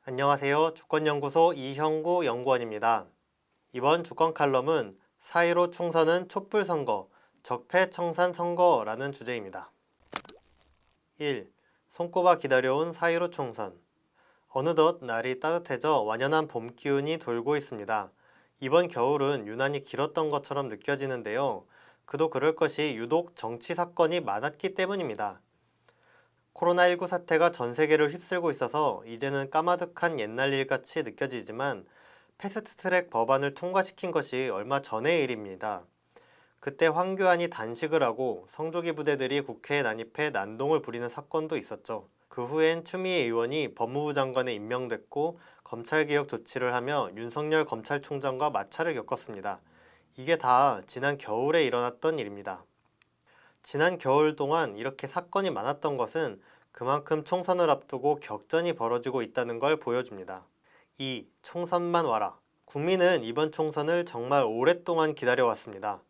안녕하세요. 주권연구소 이형구 연구원입니다. 이번 주권 칼럼은 4.15 총선은 촛불선거, 적폐청산 선거라는 주제입니다. 1. 손꼽아 기다려온 4.15 총선. 어느덧 날이 따뜻해져 완연한 봄 기운이 돌고 있습니다. 이번 겨울은 유난히 길었던 것처럼 느껴지는데요. 그도 그럴 것이 유독 정치 사건이 많았기 때문입니다. 코로나19 사태가 전 세계를 휩쓸고 있어서 이제는 까마득한 옛날 일같이 느껴지지만 패스트트랙 법안을 통과시킨 것이 얼마 전의 일입니다. 그때 황교안이 단식을 하고 성조기 부대들이 국회에 난입해 난동을 부리는 사건도 있었죠. 그 후엔 추미애 의원이 법무부 장관에 임명됐고 검찰개혁 조치를 하며 윤석열 검찰총장과 마찰을 겪었습니다. 이게 다 지난 겨울에 일어났던 일입니다. 지난 겨울 동안 이렇게 사건이 많았던 것은 그만큼 총선을 앞두고 격전이 벌어지고 있다는 걸 보여줍니다. 2. 총선만 와라. 국민은 이번 총선을 정말 오랫동안 기다려왔습니다.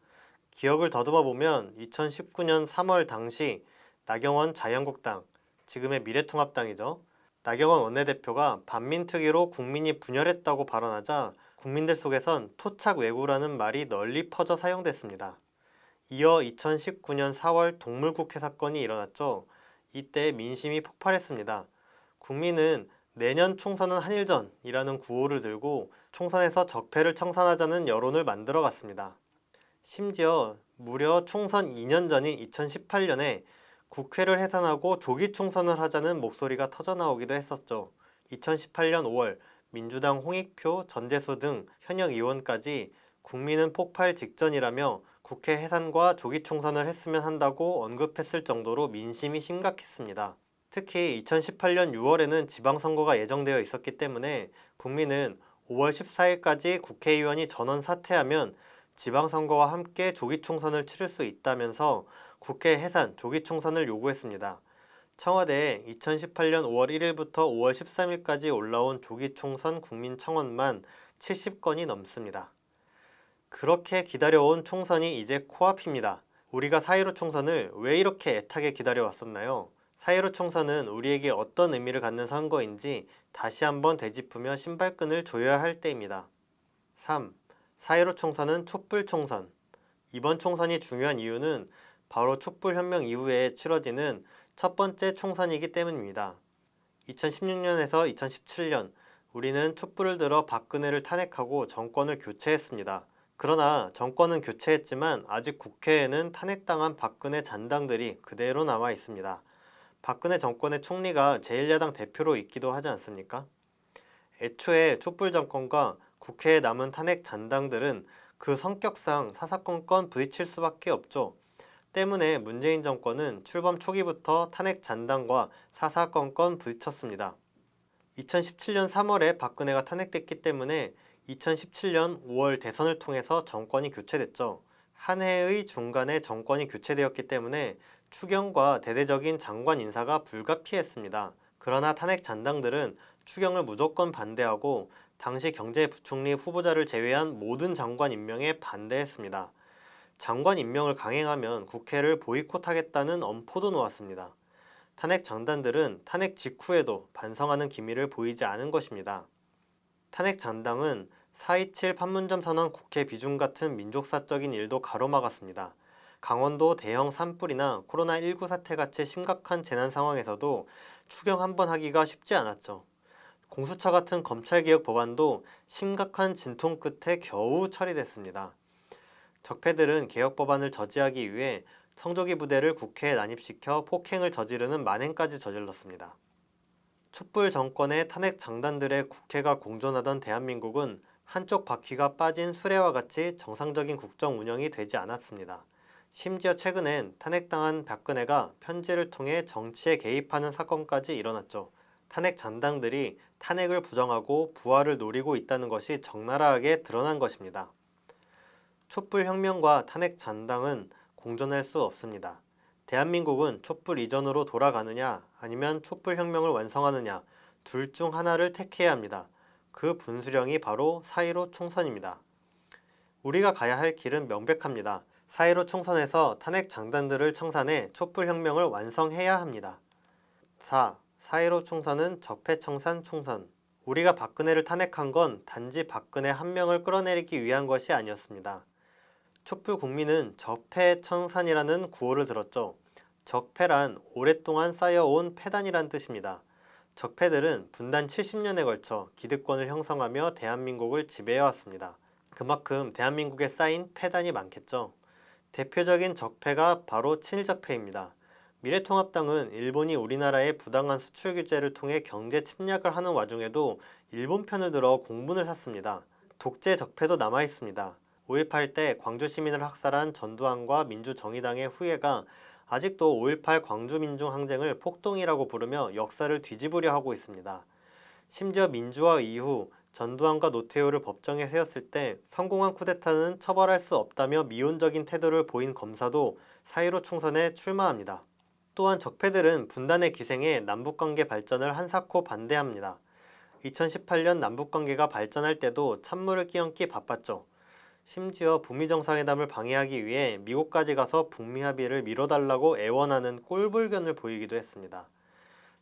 기억을 더듬어 보면 2019년 3월 당시 나경원 자유한국당, 지금의 미래통합당이죠. 나경원 원내대표가 반민특위로 국민이 분열했다고 발언하자 국민들 속에선 토착 왜구라는 말이 널리 퍼져 사용됐습니다. 이어 2019년 4월 동물국회 사건이 일어났죠. 이때 민심이 폭발했습니다. 국민은 내년 총선은 한일 전이라는 구호를 들고 총선에서 적폐를 청산하자는 여론을 만들어갔습니다. 심지어 무려 총선 2년 전인 2018년에 국회를 해산하고 조기 총선을 하자는 목소리가 터져나오기도 했었죠. 2018년 5월 민주당 홍익표, 전재수 등 현역 의원까지 국민은 폭발 직전이라며 국회 해산과 조기 총선을 했으면 한다고 언급했을 정도로 민심이 심각했습니다. 특히 2018년 6월에는 지방선거가 예정되어 있었기 때문에 국민은 5월 14일까지 국회의원이 전원 사퇴하면 지방선거와 함께 조기 총선을 치를 수 있다면서 국회 해산, 조기 총선을 요구했습니다. 청와대에 2018년 5월 1일부터 5월 13일까지 올라온 조기 총선 국민청원만 70건이 넘습니다. 그렇게 기다려온 총선이 이제 코앞입니다. 우리가 4.15 총선을 왜 이렇게 애타게 기다려왔었나요? 4.15 총선은 우리에게 어떤 의미를 갖는 선거인지 다시 한번 되짚으며 신발끈을 조여야 할 때입니다. 3. 4.15 총선은 촛불 총선. 이번 총선이 중요한 이유는 바로 촛불혁명 이후에 치러지는 첫 번째 총선이기 때문입니다. 2016년에서 2017년 우리는 촛불을 들어 박근혜를 탄핵하고 정권을 교체했습니다. 그러나 정권은 교체했지만 아직 국회에는 탄핵당한 박근혜 잔당들이 그대로 남아 있습니다. 박근혜 정권의 총리가 제1야당 대표로 있기도 하지 않습니까? 애초에 촛불 정권과 국회에 남은 탄핵 잔당들은 그 성격상 사사건건 부딪힐 수밖에 없죠. 때문에 문재인 정권은 출범 초기부터 탄핵 잔당과 사사건건 부딪혔습니다. 2017년 3월에 박근혜가 탄핵됐기 때문에 2017년 5월 대선을 통해서 정권이 교체됐죠. 한 해의 중간에 정권이 교체되었기 때문에 추경과 대대적인 장관 인사가 불가피했습니다. 그러나 탄핵 잔당들은 추경을 무조건 반대하고 당시 경제부총리 후보자를 제외한 모든 장관 임명에 반대했습니다. 장관 임명을 강행하면 국회를 보이콧하겠다는 엄포도 놓았습니다. 탄핵 장단들은 탄핵 직후에도 반성하는 기미를 보이지 않은 것입니다. 탄핵 잔당은 4.27 판문점 선언 국회 비중 같은 민족사적인 일도 가로막았습니다. 강원도 대형 산불이나 코로나19 사태같이 심각한 재난 상황에서도 추경 한 번 하기가 쉽지 않았죠. 공수처 같은 검찰개혁 법안도 심각한 진통 끝에 겨우 처리됐습니다. 적폐들은 개혁 법안을 저지하기 위해 성조기 부대를 국회에 난입시켜 폭행을 저지르는 만행까지 저질렀습니다. 촛불 정권의 탄핵 장단들의 국회가 공존하던 대한민국은 한쪽 바퀴가 빠진 수레와 같이 정상적인 국정 운영이 되지 않았습니다. 심지어 최근엔 탄핵당한 박근혜가 편지를 통해 정치에 개입하는 사건까지 일어났죠. 탄핵 잔당들이 탄핵을 부정하고 부활을 노리고 있다는 것이 적나라하게 드러난 것입니다. 촛불혁명과 탄핵 잔당은 공존할 수 없습니다. 대한민국은 촛불 이전으로 돌아가느냐 아니면 촛불혁명을 완성하느냐 둘 중 하나를 택해야 합니다. 그 분수령이 바로 4.15 총선입니다. 우리가 가야 할 길은 명백합니다. 4.15 총선에서 탄핵 장단들을 청산해 촛불혁명을 완성해야 합니다. 4. 4.15 총선은 적폐청산 총선. 우리가 박근혜를 탄핵한 건 단지 박근혜 한 명을 끌어내리기 위한 것이 아니었습니다. 촛불 국민은 적폐청산이라는 구호를 들었죠. 적폐란 오랫동안 쌓여온 패단이란 뜻입니다. 적폐들은 분단 70년에 걸쳐 기득권을 형성하며 대한민국을 지배해왔습니다. 그만큼 대한민국에 쌓인 패단이 많겠죠. 대표적인 적폐가 바로 친일적폐입니다. 미래통합당은 일본이 우리나라의 부당한 수출 규제를 통해 경제 침략을 하는 와중에도 일본 편을 들어 공분을 샀습니다. 독재 적폐도 남아있습니다. 5.18 때 광주 시민을 학살한 전두환과 민주정의당의 후예가 아직도 5.18 광주민중항쟁을 폭동이라고 부르며 역사를 뒤집으려 하고 있습니다. 심지어 민주화 이후 전두환과 노태우를 법정에 세웠을 때 성공한 쿠데타는 처벌할 수 없다며 미온적인 태도를 보인 검사도 4.15 총선에 출마합니다. 또한 적폐들은 분단의 기생에 남북관계 발전을 한사코 반대합니다. 2018년 남북관계가 발전할 때도 찬물을 끼얹기 바빴죠. 심지어 북미 정상회담을 방해하기 위해 미국까지 가서 북미 합의를 미뤄달라고 애원하는 꼴불견을 보이기도 했습니다.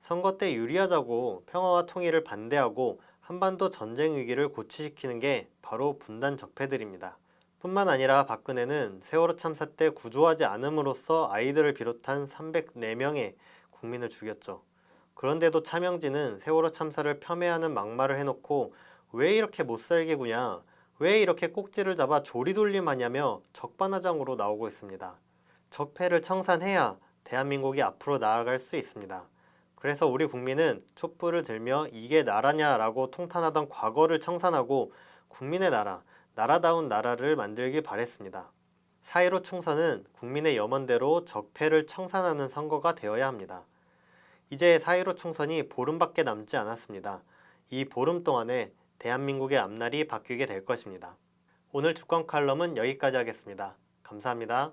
선거 때 유리하자고 평화와 통일을 반대하고 한반도 전쟁 위기를 고취시키는 게 바로 분단 적폐들입니다. 뿐만 아니라 박근혜는 세월호 참사 때 구조하지 않음으로써 아이들을 비롯한 304명의 국민을 죽였죠. 그런데도 차명진은 세월호 참사를 폄훼하는 막말을 해놓고 왜 이렇게 못살게 구냐, 왜 이렇게 꼭지를 잡아 조리돌림하냐며 적반하장으로 나오고 있습니다. 적폐를 청산해야 대한민국이 앞으로 나아갈 수 있습니다. 그래서 우리 국민은 촛불을 들며 이게 나라냐라고 통탄하던 과거를 청산하고 국민의 나라, 나라다운 나라를 만들길 바랬습니다. 4.15 총선은 국민의 염원대로 적폐를 청산하는 선거가 되어야 합니다. 이제 4.15 총선이 보름밖에 남지 않았습니다. 이 보름 동안에 대한민국의 앞날이 바뀌게 될 것입니다. 오늘 주권 칼럼은 여기까지 하겠습니다. 감사합니다.